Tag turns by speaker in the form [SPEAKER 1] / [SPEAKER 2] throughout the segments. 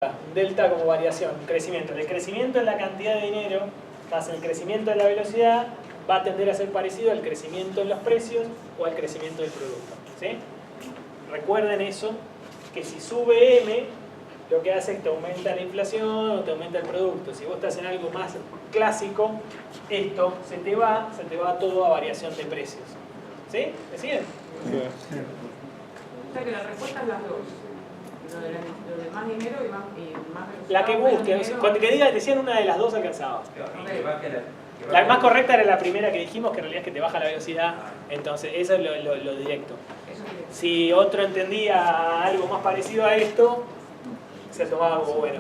[SPEAKER 1] un delta como variación, un crecimiento. El crecimiento en la cantidad de dinero más el crecimiento de la velocidad va a tender a ser parecido al crecimiento en los precios o al crecimiento del producto. ¿Sí? Recuerden eso, que si sube M, lo que hace es que te aumenta la inflación o te aumenta el producto. Si vos estás en algo más clásico, esto se te va todo a variación de precios. ¿Sí? ¿Me siguen?
[SPEAKER 2] Sí. O sea que la respuesta es las dos. Lo de más dinero y más velocidad.
[SPEAKER 1] La que busque. Cuando que diga, decían una de las dos alcanzaba.
[SPEAKER 2] Okay.
[SPEAKER 1] La más correcta era la primera que dijimos, que en realidad es que te baja la velocidad. Entonces, eso es lo directo. Si otro entendía algo más parecido a esto, se tomaba algo bueno.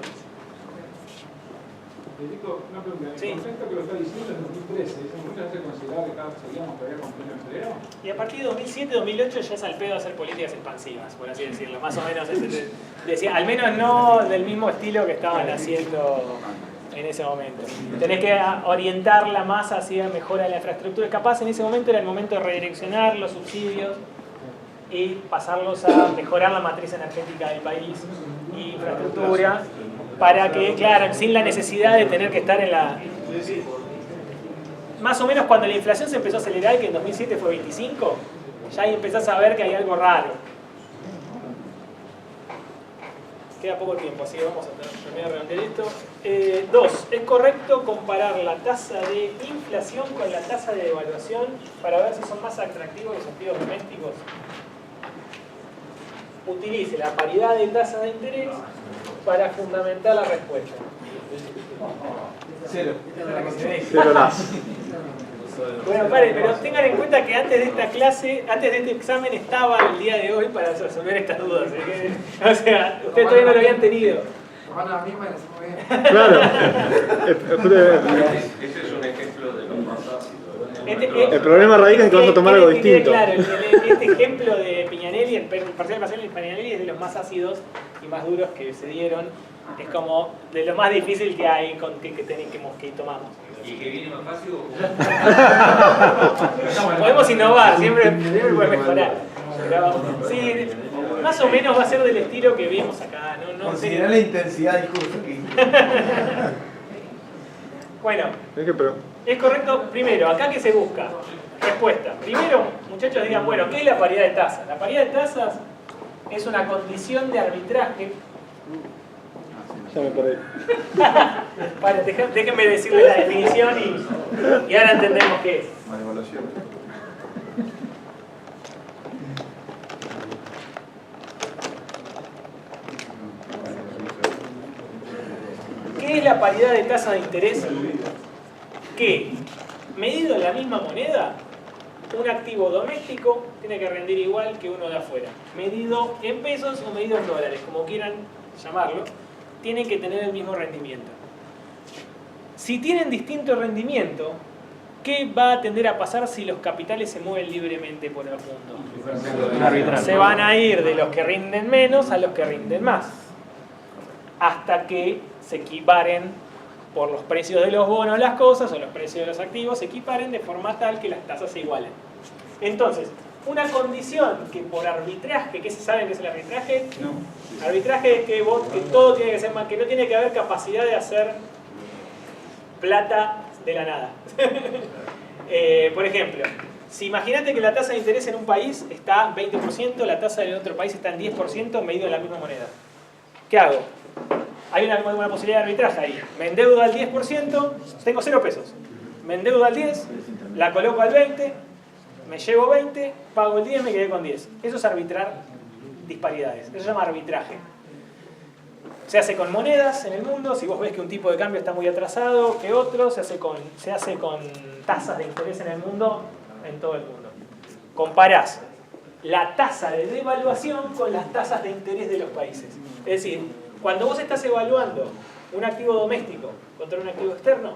[SPEAKER 3] Federico, una pregunta.
[SPEAKER 1] Sí.
[SPEAKER 3] El concepto que lo está diciendo en 2013, ¿ese momento ya se consideraba que seguíamos todavía con pleno empleo?
[SPEAKER 1] Y a partir de 2007-2008 ya es al pedo hacer políticas expansivas, por así decirlo. Más o menos, decía, al menos no del mismo estilo que estaban haciendo en ese momento. Tenés que orientarla más hacia mejora de la infraestructura. Capaz en ese momento era el momento de redireccionar los subsidios y pasarlos a mejorar la matriz energética del país y infraestructura para que, claro, sin la necesidad de tener que estar en la... Más o menos cuando la inflación se empezó a acelerar, que en 2007 fue 25, ya ahí empezás a ver que hay algo raro. Queda poco tiempo, así que vamos a terminar de redondear esto. 2. ¿Es correcto comparar la tasa de inflación con la tasa de devaluación para ver si son más atractivos los activos domésticos? Utilice la paridad de tasas de interés para fundamentar la respuesta.
[SPEAKER 3] Cero.
[SPEAKER 4] Cero las.
[SPEAKER 1] Bueno, paren, pero tengan en cuenta que antes de esta clase, antes de este examen estaba el día de hoy para resolver estas dudas. O sea, ustedes todavía no lo habían tenido.
[SPEAKER 5] Tomando la misma y la hacemos bien.
[SPEAKER 4] Claro.
[SPEAKER 6] Ese es un ejemplo de lo más ácido.
[SPEAKER 4] El problema radica en que vas a tomar algo distinto.
[SPEAKER 1] Claro, este ejemplo de Piñanelli, el parcial de Piñanelli es de los más ácidos y más duros que se dieron. Es como de lo más difícil que hay que tomamos.
[SPEAKER 6] ¿Y que viene más fácil o
[SPEAKER 1] Podemos innovar, siempre puede mejorar. Pero, sí, más o menos va a ser del estilo que vimos acá. No
[SPEAKER 5] Considerá la intensidad del curso aquí.
[SPEAKER 1] Bueno,
[SPEAKER 4] Pero
[SPEAKER 1] es correcto. Primero, acá ¿qué se busca? Respuesta. Primero, muchachos, digan, bueno, ¿qué es la paridad de tasas? La paridad de tasas es una condición de arbitraje.
[SPEAKER 4] ya me perdí.
[SPEAKER 1] Vale, déjenme decirles la definición y ahora entendemos qué es. ¿Qué es la paridad de tasa de interés? Que, medido en la misma moneda, un activo doméstico tiene que rendir igual que uno de afuera. Medido en pesos o medido en dólares, como quieran llamarlo, tienen que tener el mismo rendimiento. Si tienen distinto rendimiento, ¿qué va a tender a pasar si los capitales se mueven libremente por el mundo? Se van a ir de los que rinden menos a los que rinden más, hasta que se equiparen por los precios de los bonos las cosas o los precios de los activos se equiparen de forma tal que las tasas se igualen. Entonces, una condición que por arbitraje, ¿qué se sabe que es el arbitraje? No. Arbitraje es que todo tiene que ser más, que no tiene que haber capacidad de hacer plata de la nada. Por ejemplo, si imagínate que la tasa de interés en un país está 20%, la tasa en otro país está en 10% medido en la misma moneda. ¿Qué hago? Hay una posibilidad de arbitraje ahí. Me endeudo al 10%, tengo 0 pesos. Me endeudo al 10, la coloco al 20, me llevo 20, pago el 10, me quedé con 10. Eso es arbitrar disparidades. Eso se llama arbitraje. Se hace con monedas en el mundo. Si vos ves que un tipo de cambio está muy atrasado que otro, se hace con tasas de interés en el mundo, en todo el mundo. Comparás la tasa de devaluación con las tasas de interés de los países. Es decir, cuando vos estás evaluando un activo doméstico contra un activo externo,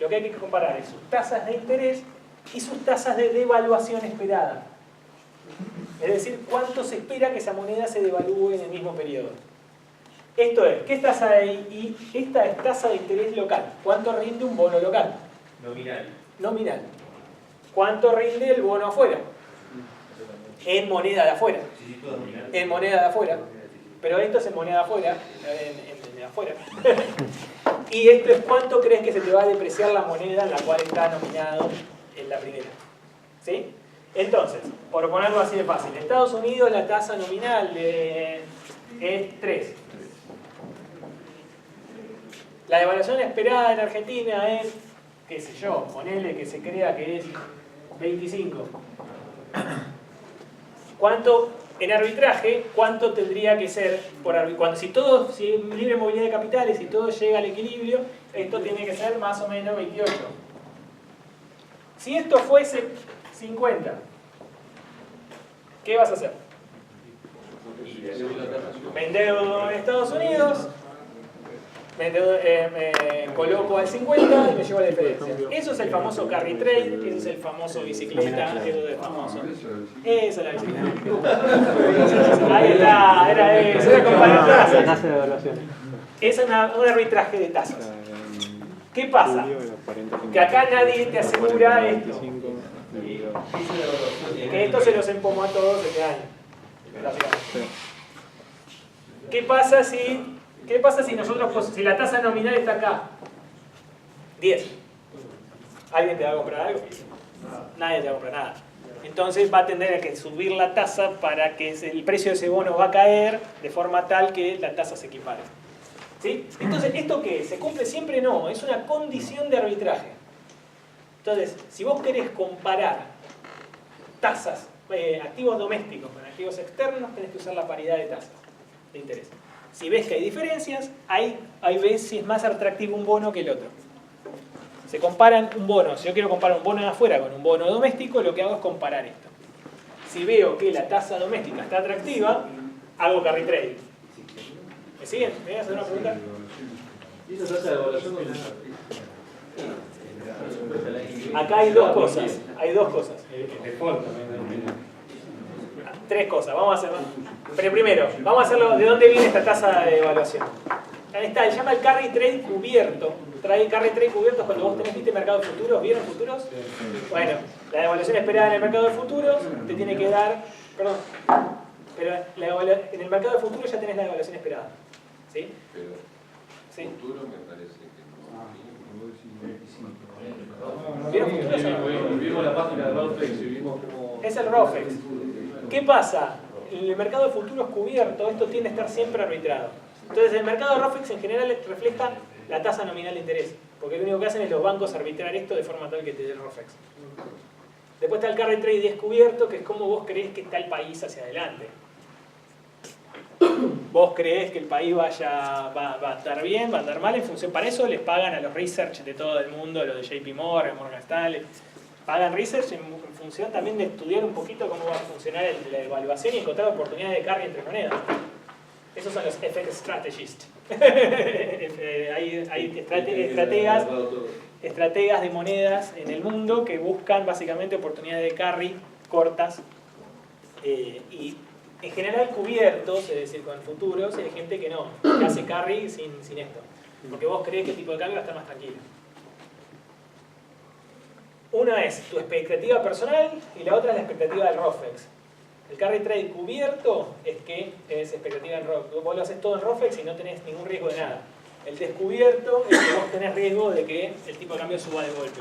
[SPEAKER 1] lo que hay que comparar es sus tasas de interés y sus tasas de devaluación esperada. Es decir, cuánto se espera que esa moneda se devalúe en el mismo periodo. Esto es, ¿qué es tasa de y esta es tasa de interés local? ¿Cuánto rinde un bono local?
[SPEAKER 6] nominal?
[SPEAKER 1] Nominal. ¿Cuánto rinde el bono afuera? En moneda de afuera. En moneda de afuera. Pero esto es en moneda afuera, en de afuera. Y esto es cuánto crees que se te va a depreciar la moneda en la cual está nominado en la primera. ¿Sí? Entonces, por ponerlo así de fácil, en Estados Unidos la tasa nominal es 3. La devaluación esperada en Argentina es, qué sé yo, ponele que se crea que es 25. ¿Cuánto, en arbitraje, cuánto tendría que ser por cuando si libre movilidad de capitales y todo llega al equilibrio, esto tiene que ser más o menos 28. Si esto fuese 50, ¿qué vas a hacer? Me endeudo en Estados Unidos, me coloco al 50 y me llevo la diferencia. Eso es el famoso carry trade, eso es el famoso bicicleta, eso es el famoso. Esa es la bicicleta. Ahí está, era eso, era comparar tasas. Es un arbitraje de tasas. ¿Qué pasa? Que acá nadie te asegura esto. Que esto se los empomó a todos este año. ¿Qué pasa si nosotros, si la tasa nominal está acá? 10. ¿Alguien te va a comprar algo? Nadie te va a comprar nada. Entonces va a tener que subir la tasa para que el precio de ese bono va a caer de forma tal que la tasa se equipare. ¿Sí? Entonces, ¿esto qué? ¿Se cumple siempre? No, es una condición de arbitraje. Entonces, si vos querés comparar tasas, activos domésticos con activos externos, tenés que usar la paridad de tasas de interés. Si ves que hay diferencias, ahí ves si es más atractivo un bono que el otro. Se comparan un bono, si yo quiero comparar un bono de afuera con un bono doméstico, lo que hago es comparar esto. Si veo que la tasa doméstica está atractiva, hago carry trade. ¿Me siguen? ¿Me voy a hacer una pregunta?
[SPEAKER 6] ¿Y esa tasa de evaluación dónde está?
[SPEAKER 1] Acá hay dos cosas. Hay dos cosas. Tres cosas. Vamos a hacerlo. Pero primero, vamos a hacerlo. ¿De dónde viene esta tasa de evaluación? Ahí está, se llama el carry trade cubierto. Trae carry trade cubierto es cuando vos tenés, ¿viste, mercado de futuros? ¿Vieron futuros? Bueno, la devaluación esperada en el mercado de futuros te tiene que dar. Perdón. Pero en el mercado de futuros ya tenés la devaluación esperada. ¿Sí?
[SPEAKER 7] Pero
[SPEAKER 1] sí.
[SPEAKER 7] futuro me parece que no.
[SPEAKER 1] ¿Vieron futuros?
[SPEAKER 6] Vimos la página de Rofex y vimos cómo...
[SPEAKER 1] Es el Rofex. ¿Qué pasa? En el mercado de futuros cubierto, esto tiende a estar siempre arbitrado. Entonces, el mercado de Rofex en general refleja la tasa nominal de interés. Porque lo único que hacen es los bancos arbitrar esto de forma tal que te dé el Rofex. Después está el carry trade descubierto, que es como vos creés que está el país hacia adelante. Vos creés que el país va a estar bien, va a andar mal en función. Para eso les pagan a los research de todo el mundo, los de JP Morgan, Morgan Stanley. Pagan research en función también de estudiar un poquito cómo va a funcionar la evaluación y encontrar oportunidades de carry entre monedas. Esos son los FX strategists. Hay estrategas de monedas en el mundo que buscan básicamente oportunidades de carry cortas y en general cubiertos, es decir, con futuros. Hay gente que no, que hace carry sin esto, porque vos creés que el tipo de cambio va a estar más tranquilo. Una es tu expectativa personal y la otra es la expectativa del Rofex. El carry trade cubierto es que es expectativa del Rofex. Vos lo haces todo en Rofex y no tenés ningún riesgo de nada. El descubierto es que vos tenés riesgo de que el tipo de cambio suba de golpe.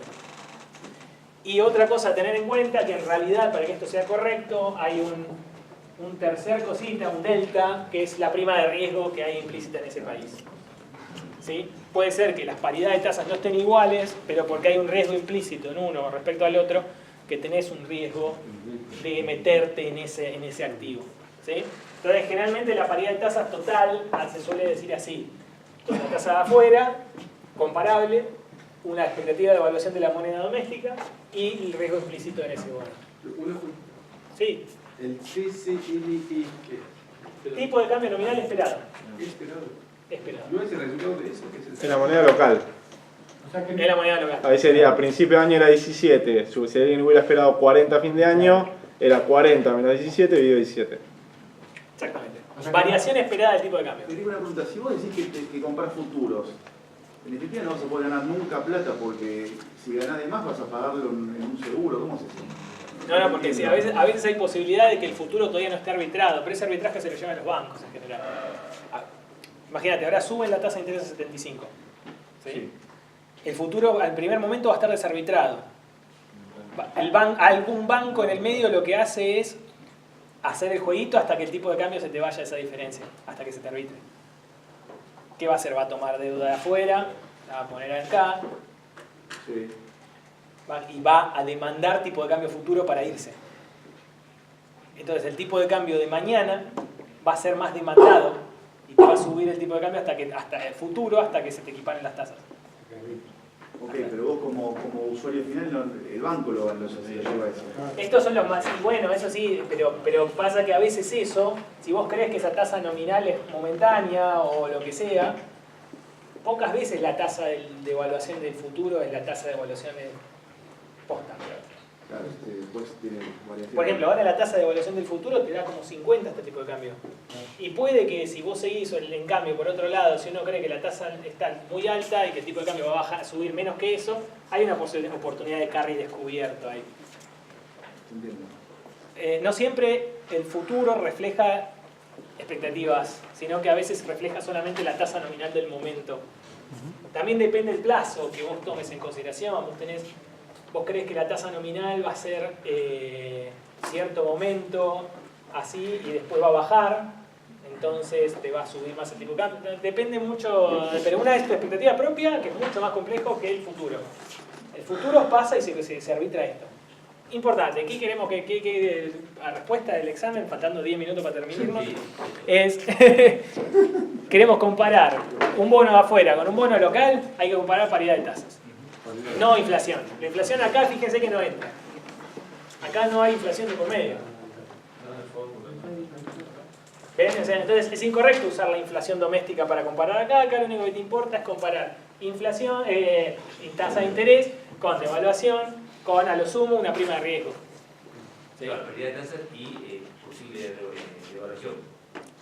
[SPEAKER 1] Y otra cosa a tener en cuenta, que en realidad para que esto sea correcto hay un tercer cosita, un delta, que es la prima de riesgo que hay implícita en ese país. ¿Sí? Puede ser que las paridades de tasas no estén iguales, pero porque hay un riesgo implícito en uno respecto al otro, que tenés un riesgo de meterte en ese activo. ¿Sí? Entonces, generalmente la paridad de tasas total se suele decir así. Entonces, la tasa de afuera, comparable, una expectativa de evaluación de la moneda doméstica y el riesgo implícito en ese bono. Sí.
[SPEAKER 7] El TCLE,
[SPEAKER 1] Tipo de cambio nominal esperado.
[SPEAKER 7] esperado. ¿No es el resultado de eso?
[SPEAKER 4] En la moneda local.
[SPEAKER 1] Es la moneda local.
[SPEAKER 4] Ahí sería, a principio de año era 17. Si alguien hubiera esperado 40 a fin de año, era 40 menos 17 dividido 17.
[SPEAKER 1] Exactamente. Variación esperada del tipo de cambio.
[SPEAKER 8] Te digo una pregunta, si vos decís que compras futuros, en definitiva no vas a poder ganar nunca plata porque si ganás de más vas a pagarlo en un seguro, ¿cómo se hace?
[SPEAKER 1] No, porque sí, a veces hay posibilidad de que el futuro todavía no esté arbitrado, pero ese arbitraje se lo llevan los bancos en general. Imagínate, ahora suben la tasa de interés a 75. ¿Sí?
[SPEAKER 8] Sí.
[SPEAKER 1] El futuro al primer momento va a estar desarbitrado. Algún banco en el medio lo que hace es hacer el jueguito hasta que el tipo de cambio se te vaya a esa diferencia, hasta que se te arbitre. ¿Qué va a hacer? Va a tomar deuda de afuera, la va a poner acá,
[SPEAKER 8] Sí.
[SPEAKER 1] y va a demandar tipo de cambio futuro para irse. Entonces el tipo de cambio de mañana va a ser más demandado y te va a subir el tipo de cambio hasta el futuro, hasta que se te equiparen las tasas.
[SPEAKER 8] Ok, pero vos como usuario final, el banco lo lleva eso.
[SPEAKER 1] Estos son los más, y bueno, eso sí, pero pasa que a veces eso, si vos crees que esa tasa nominal es momentánea o lo que sea, pocas veces la tasa de evaluación del futuro es la tasa de evaluación de posta.
[SPEAKER 8] Claro, después tiene variaciones.
[SPEAKER 1] Por ejemplo, ahora la tasa de evaluación del futuro te da como 50 este tipo de cambio. Y puede que si vos seguís en cambio por otro lado, si uno cree que la tasa está muy alta y que el tipo de cambio va a bajar, a subir menos que eso, hay una oportunidad de carry descubierto ahí.
[SPEAKER 8] Entiendo.
[SPEAKER 1] No siempre el futuro refleja expectativas, sino que a veces refleja solamente la tasa nominal del momento. También depende del plazo que vos tomes en consideración. Vos crees que la tasa nominal va a ser cierto momento, así, y después va a bajar, entonces te va a subir más el tipo de cambio. Depende mucho, pero una es tu expectativa propia, que es mucho más complejo que el futuro. El futuro pasa y se arbitra esto. Importante, aquí queremos que la respuesta del examen, faltando 10 minutos para terminarlo, es queremos comparar un bono de afuera con un bono local, hay que comparar paridad de tasas. No inflación. La inflación acá, fíjense que no entra. Acá no hay inflación de por medio. ¿Ven? O sea, entonces es incorrecto usar la inflación doméstica para comparar acá. Acá lo único que te importa es comparar inflación, tasa de interés con devaluación, con a lo sumo una prima de riesgo.
[SPEAKER 9] Sí. La paridad de tasas y posible devaluación.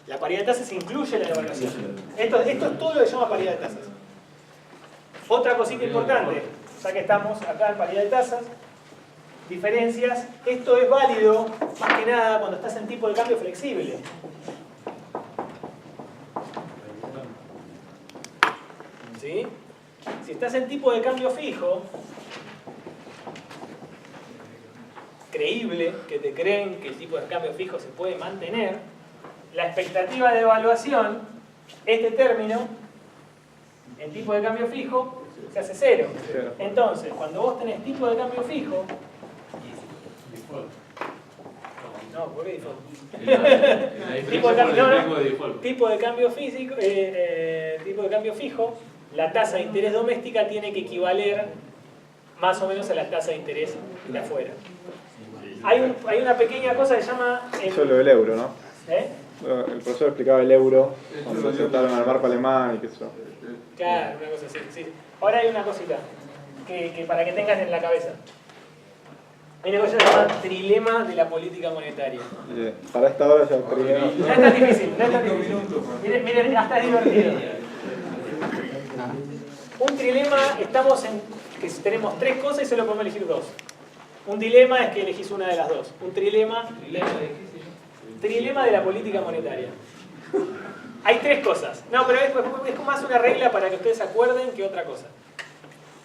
[SPEAKER 1] La paridad de tasas incluye la devaluación. Esto es todo lo que se llama paridad de tasas. Otra cosita importante, ya que estamos acá en paridad de tasas, diferencias, esto es válido más que nada cuando estás en tipo de cambio flexible. ¿Sí? Si estás en tipo de cambio fijo, creíble, que te creen que el tipo de cambio fijo se puede mantener, la expectativa de evaluación, este término, en tipo de cambio fijo, se hace cero. Entonces, cuando vos tenés tipo de cambio fijo... No, ¿por qué default? Tipo de cambio físico, tipo de cambio fijo, la tasa de interés doméstica tiene que equivaler más o menos a la tasa de interés de afuera. Hay una pequeña cosa que se llama...
[SPEAKER 4] Eso es lo del euro, ¿no?
[SPEAKER 1] ¿Eh?
[SPEAKER 4] El profesor explicaba el euro cuando aceptaron al marco alemán y qué sé yo.
[SPEAKER 1] Claro, una cosa así. Sí. Ahora hay una cosita que para que tengas en la cabeza. Hay una cosa que se llama trilema de la política monetaria.
[SPEAKER 4] Para esta hora ya trilema.
[SPEAKER 1] No es tan difícil, no es tan difícil. Miren, hasta es divertido. Un trilema, estamos en que tenemos tres cosas y solo podemos elegir dos. Un dilema es que elegís una de las dos. Un trilema de la política monetaria. Hay tres cosas. No, pero es más una regla para que ustedes se acuerden que otra cosa.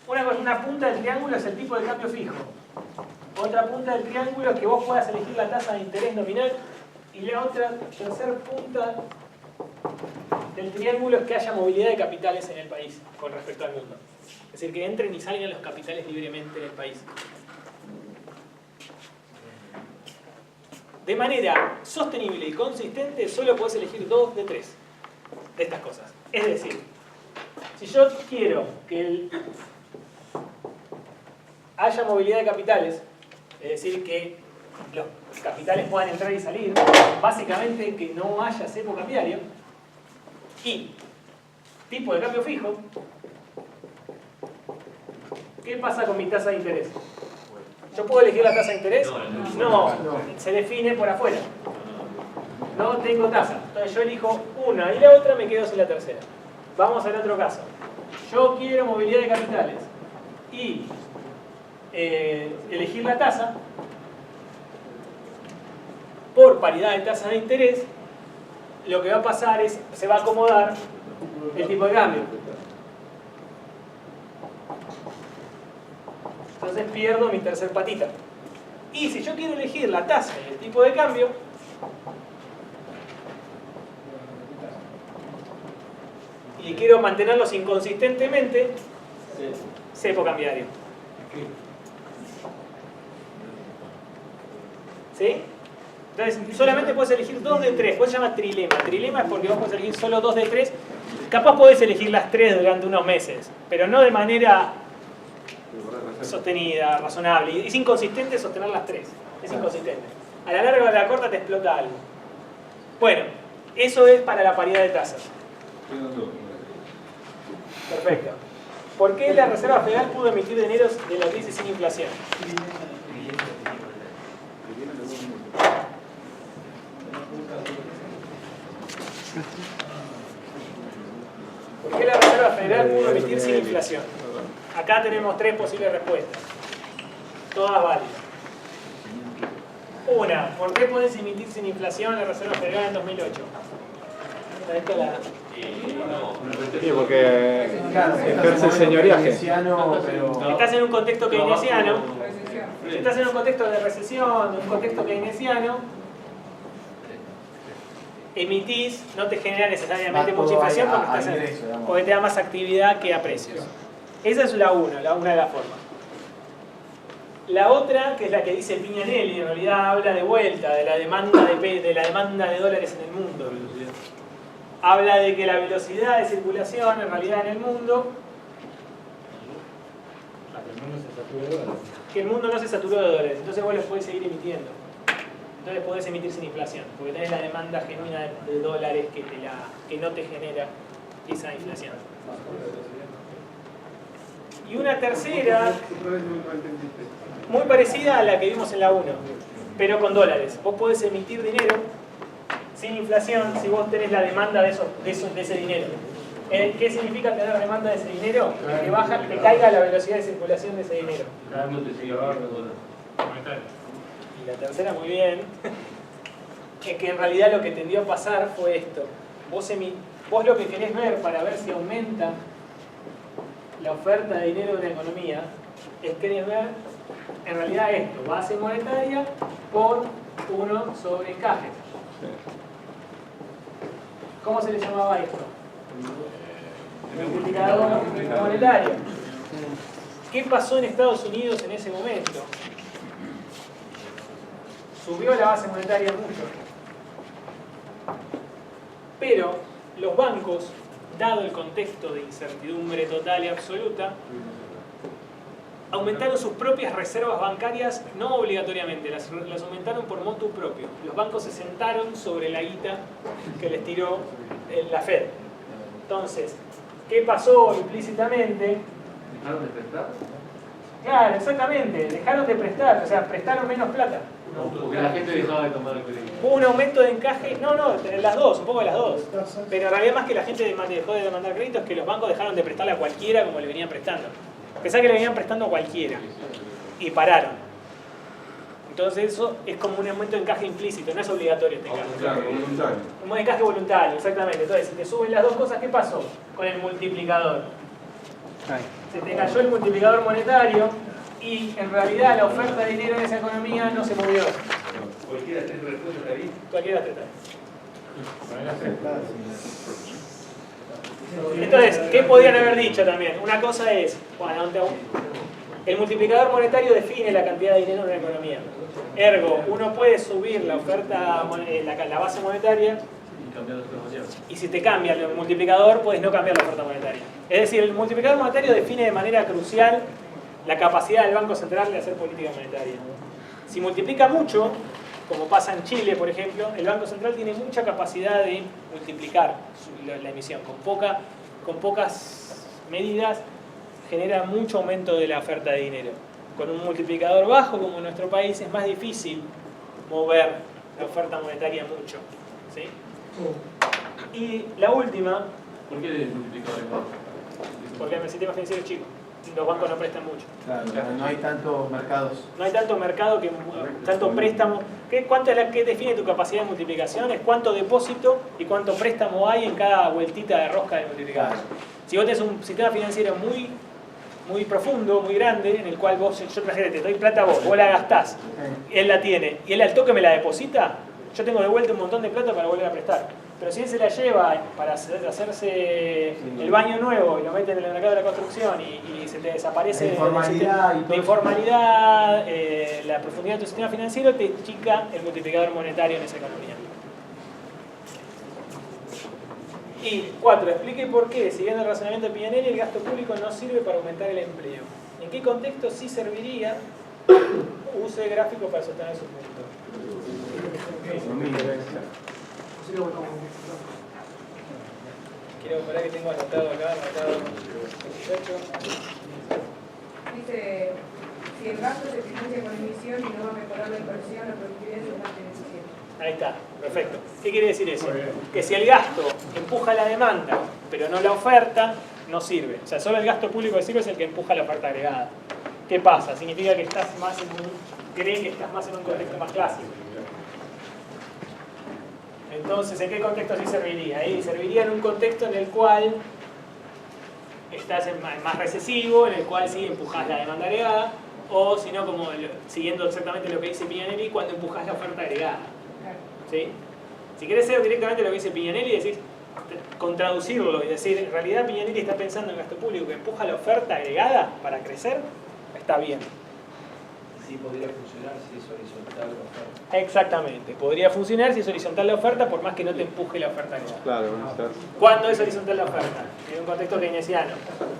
[SPEAKER 1] Una punta del triángulo es el tipo de cambio fijo. Otra punta del triángulo es que vos puedas elegir la tasa de interés nominal. Y la tercera punta del triángulo es que haya movilidad de capitales en el país con respecto al mundo. Es decir, que entren y salgan los capitales libremente en el país. De manera sostenible y consistente, solo podés elegir dos de tres de estas cosas. Es decir, si yo quiero que haya movilidad de capitales, es decir, que los capitales puedan entrar y salir, básicamente que no haya cepo cambiario, y tipo de cambio fijo, ¿qué pasa con mi tasa de interés? ¿Yo puedo elegir la tasa de interés? No, se define por afuera. No tengo tasa. Entonces yo elijo una y la otra me quedo sin la tercera. Vamos al otro caso. Yo quiero movilidad de capitales y elegir la tasa por paridad de tasa de interés. Lo que va a pasar es, se va a acomodar el tipo de cambio. Entonces pierdo mi tercer patita. Y si yo quiero elegir la tasa y el tipo de cambio, y quiero mantenerlos inconsistentemente, cepo cambiario. ¿Sí? Entonces solamente puedes elegir 2 de 3, por eso se llama trilema. Trilema es porque vos podés elegir solo 2 de 3. Capaz podés elegir las 3 durante unos meses, pero no de manera sostenida, razonable. Es inconsistente sostener las 3. Es inconsistente. A la larga o a la corta te explota algo. Bueno, eso es para la paridad de tasas. Perfecto. ¿Por qué la Reserva Federal pudo emitir dineros de la crisis sin inflación? ¿Por qué la Reserva Federal pudo emitir sin inflación? Acá tenemos 3 posibles respuestas. Todas válidas. Una, ¿por qué podés emitir sin inflación la Reserva Federal en 2008?
[SPEAKER 4] Sí, porque ejerce señoriaje.
[SPEAKER 1] Estás en un contexto keynesiano. Si estás en un contexto de recesión, en un contexto keynesiano, emitís, no te genera necesariamente mucha inflación porque te da más actividad que a precios. Esa es una de las formas. La otra, que es la que dice Pignanelli, en realidad habla de vuelta, de la demanda de dólares en el mundo. Habla de que la velocidad de circulación en realidad en el mundo, que el mundo no se saturó de dólares, entonces vos los podés seguir emitiendo. Entonces podés emitir sin inflación, porque tenés la demanda genuina de dólares que no te genera esa inflación. Y una tercera, muy parecida a la que vimos en la 1, pero con dólares. Vos podés emitir dinero sin inflación si vos tenés la demanda de ese dinero. ¿Qué significa tener demanda de ese dinero? Que caiga la velocidad de circulación de ese dinero. Y la tercera, muy bien, es que en realidad lo que tendió a pasar fue esto. Vos lo que querés ver para ver si aumenta la oferta de dinero de una economía es querés ver en realidad esto, base monetaria por 1 sobre encaje. ¿Cómo se le llamaba esto? Multiplicador monetario. ¿Qué pasó en Estados Unidos en ese momento? Subió la base monetaria mucho. Pero los bancos, dado el contexto de incertidumbre total y absoluta, aumentaron sus propias reservas bancarias, no obligatoriamente, las aumentaron por motu propio. Los bancos se sentaron sobre la guita que les tiró la Fed. Entonces, ¿qué pasó implícitamente?
[SPEAKER 6] ¿Dejaron de prestar?
[SPEAKER 1] Claro, exactamente, dejaron de prestar, o sea, prestaron menos plata.
[SPEAKER 6] Porque la gente dejaba de tomar el crédito.
[SPEAKER 1] Hubo un aumento de encaje, no, las dos, un poco de las dos. Pero en realidad más que la gente dejó de demandar créditos, es que los bancos dejaron de prestarle a cualquiera como le venían prestando. Pensá que le venían prestando a cualquiera. Y pararon. Entonces eso es como un aumento de encaje implícito, no es obligatorio este encaje. Un encaje voluntario, exactamente. Entonces, si te suben las dos cosas, ¿qué pasó con el multiplicador? Se te cayó el multiplicador monetario y en realidad la oferta de dinero en esa economía no se movió.
[SPEAKER 6] Cualquiera de 3 respuestas está ahí.
[SPEAKER 1] Cualquiera de 3. Entonces, ¿qué podrían haber dicho también? Una cosa es, bueno, el multiplicador monetario define la cantidad de dinero en una economía. Ergo, uno puede subir la oferta, la base monetaria y si te cambia el multiplicador, puedes no cambiar la oferta monetaria. Es decir, el multiplicador monetario define de manera crucial la capacidad del Banco Central de hacer política monetaria. Si multiplica mucho, como pasa en Chile, por ejemplo, el Banco Central tiene mucha capacidad de multiplicar la emisión. Con pocas medidas genera mucho aumento de la oferta de dinero. Con un multiplicador bajo, como en nuestro país, es más difícil mover la oferta monetaria mucho. ¿Sí? Y la última...
[SPEAKER 6] ¿Por qué el multiplicador es bajo?
[SPEAKER 1] Porque el sistema financiero es chico. los bancos no prestan mucho.
[SPEAKER 5] Claro, no hay tantos mercados.
[SPEAKER 1] No hay tanto mercado, tanto préstamo. ¿Cuánto es qué define tu capacidad de multiplicación? Es cuánto depósito y cuánto préstamo hay en cada vueltita de rosca del multiplicador. Si vos tenés un sistema financiero muy profundo, muy grande, en el cual yo te doy plata a vos la gastás, él la tiene, y él al toque me la deposita, yo tengo de vuelta un montón de plata para volver a prestar. Pero si él se la lleva para hacerse el baño nuevo y lo mete en el mercado de la construcción y se te desaparece la informalidad, la profundidad de tu sistema financiero, te chica el multiplicador monetario en esa economía. Y 4. Explique por qué, siguiendo el razonamiento de Pignanelli, el gasto público no sirve para aumentar el empleo. ¿En qué contexto sí serviría? Use el gráfico para sostener su punto. Quiero ver que tengo anotado acá,
[SPEAKER 2] Dice, si el gasto se financia con emisión y no va a mejorar la inversión, la productividad se va a tener.
[SPEAKER 1] Ahí está, perfecto. ¿Qué quiere decir eso? Que si el gasto empuja la demanda, pero no la oferta, no sirve. O sea, solo el gasto público que sirve es el que empuja la oferta agregada. ¿Qué pasa? Significa que estás más creen que estás más en un contexto más clásico. Entonces, ¿en qué contexto sí serviría? Ahí serviría en un contexto en el cual estás más recesivo, en el cual sí empujás la demanda agregada, o si no, como siguiendo exactamente lo que dice Pignanelli, cuando empujás la oferta agregada. ¿Sí? Si querés ser directamente lo que dice Pignanelli, decís, contraducirlo y decir, en realidad Pignanelli está pensando en gasto público que empuja la oferta agregada para crecer, está bien.
[SPEAKER 9] Sí, podría funcionar si es horizontal la oferta.
[SPEAKER 1] Exactamente, podría funcionar si es horizontal la oferta, por más que no te empuje la oferta agregada.
[SPEAKER 4] Claro,
[SPEAKER 1] ¿Cuándo es horizontal la oferta? En un contexto keynesiano.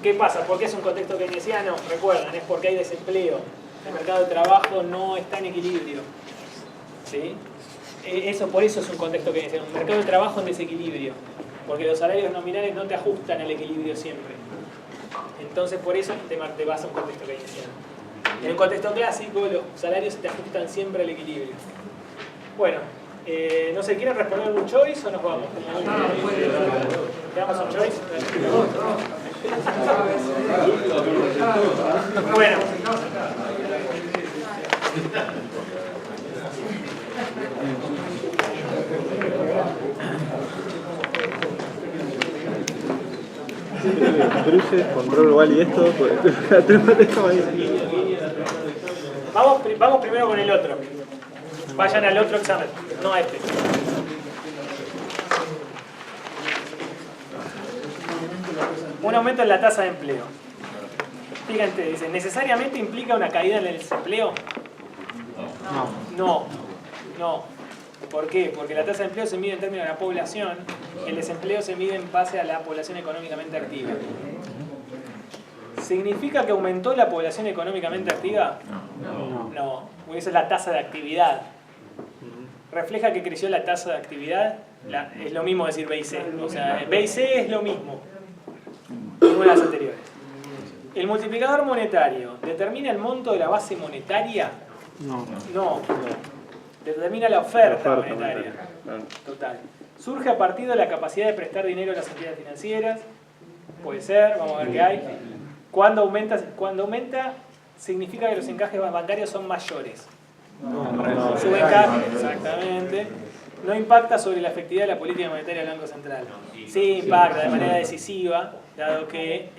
[SPEAKER 1] ¿Qué pasa? ¿Por qué es un contexto keynesiano? Recuerdan, es porque hay desempleo. El mercado de trabajo no está en equilibrio. ¿Sí? Por eso es un contexto keynesiano. Un mercado de trabajo en desequilibrio. Porque los salarios nominales no te ajustan al equilibrio siempre. Entonces, por eso te vas a un contexto keynesiano. En un contexto clásico, los salarios se te ajustan siempre al equilibrio. Bueno, no sé, ¿quieren responder un choice o nos vamos? ¿Le damos un choice? Bueno.
[SPEAKER 4] Cruces, control igual y esto,
[SPEAKER 1] Vamos primero con el otro. Vayan al otro examen, no a este. Un aumento en la tasa de empleo. Fíjense, dice, ¿necesariamente implica una caída en el desempleo? No. ¿Por qué? Porque la tasa de empleo se mide en términos de la población, el desempleo se mide en base a la población económicamente activa. ¿Significa que aumentó la población económicamente activa? No, porque esa es la tasa de actividad. ¿Refleja que creció la tasa de actividad? Es lo mismo decir B y C. O sea, B y C es lo mismo. Como las anteriores. ¿El multiplicador monetario determina el monto de la base monetaria? No. Determina la oferta monetaria. Total. ¿Surge a partir de la capacidad de prestar dinero a las entidades financieras? Puede ser, vamos a ver qué hay. Cuando aumenta, significa que los encajes bancarios son mayores. Su encaje, exactamente. No impacta sobre la efectividad de la política monetaria del Banco Central. Sí impacta de manera decisiva, dado que